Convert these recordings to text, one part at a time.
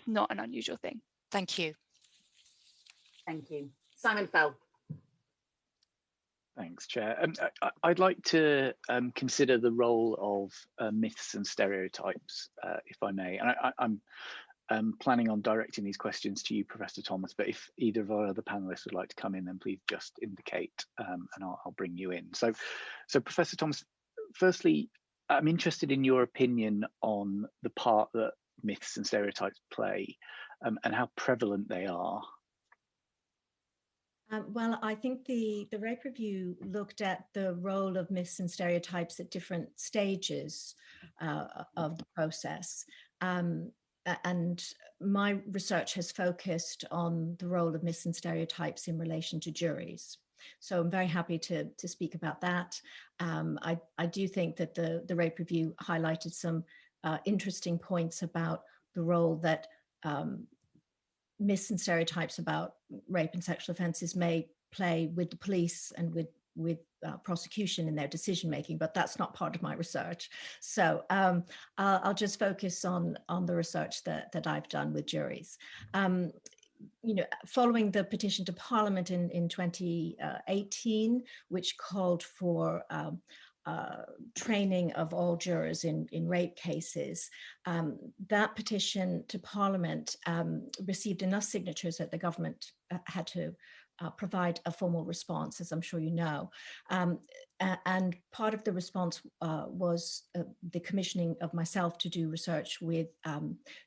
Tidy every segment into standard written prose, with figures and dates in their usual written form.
not an unusual thing. Thank you. Thank you. Simon Fell. Thanks, Chair. I'd like to consider the role of myths and stereotypes, if I may. And I'm planning on directing these questions to you, Professor Thomas, but if either of our other panelists would like to come in, then please just indicate and I'll bring you in. So Professor Thomas, firstly, I'm interested in your opinion on the part that myths and stereotypes play and how prevalent they are. Well, I think the Rape Review looked at the role of myths and stereotypes at different stages of the process. And my research has focused on the role of myths and stereotypes in relation to juries. So I'm very happy to speak about that. I do think that the Rape Review highlighted some interesting points about the role that myths and stereotypes about rape and sexual offences may play with the police and with prosecution in their decision making, but that's not part of my research. So I'll just focus on the research that I've done with juries. Following the petition to Parliament in 2018, which called for training of all jurors in rape cases, that petition to Parliament received enough signatures that the government had to provide a formal response, as I'm sure you know. And part of the response was the commissioning of myself to do research with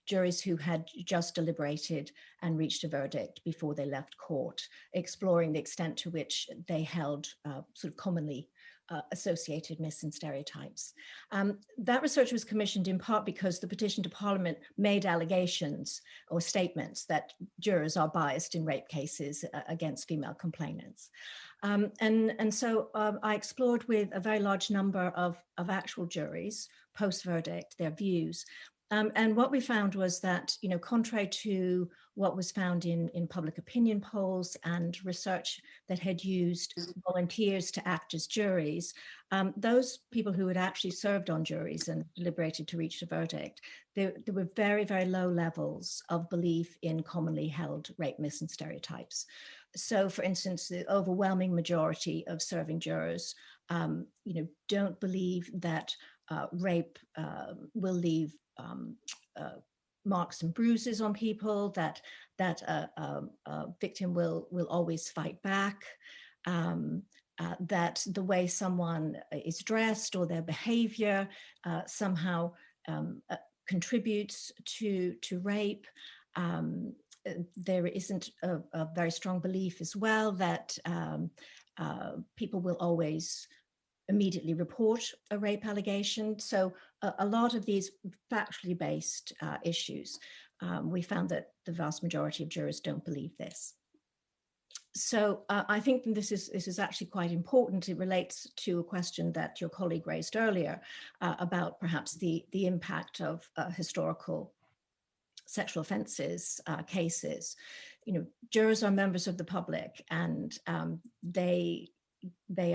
juries who had just deliberated and reached a verdict before they left court, exploring the extent to which they held sort of commonly associated myths and stereotypes. That research was commissioned in part because the petition to Parliament made allegations or statements that jurors are biased in rape cases against female complainants. And so I explored with a very large number of actual juries, post-verdict, their views. And what we found was that, contrary to what was found in public opinion polls and research that had used volunteers to act as juries, those people who had actually served on juries and deliberated to reach a verdict, there were very, very low levels of belief in commonly held rape myths and stereotypes. So, for instance, the overwhelming majority of serving jurors, don't believe that rape will leave marks and bruises on people, that a victim will always fight back, that the way someone is dressed or their behavior somehow contributes to rape. There isn't a very strong belief as well that people will always immediately report a rape allegation. So a lot of these factually based issues, we found that the vast majority of jurors don't believe this. So I think this is actually quite important. It relates to a question that your colleague raised earlier about perhaps the impact of historical sexual offences cases. Jurors are members of the public, and they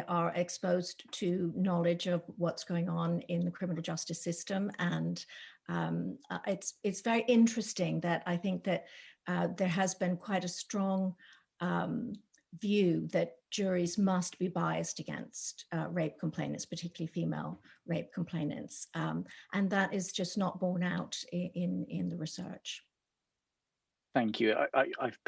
are exposed to knowledge of what's going on in the criminal justice system. And it's very interesting that I think that there has been quite a strong view that juries must be biased against rape complainants, particularly female rape complainants. And that is just not borne out in the research. Thank you. I've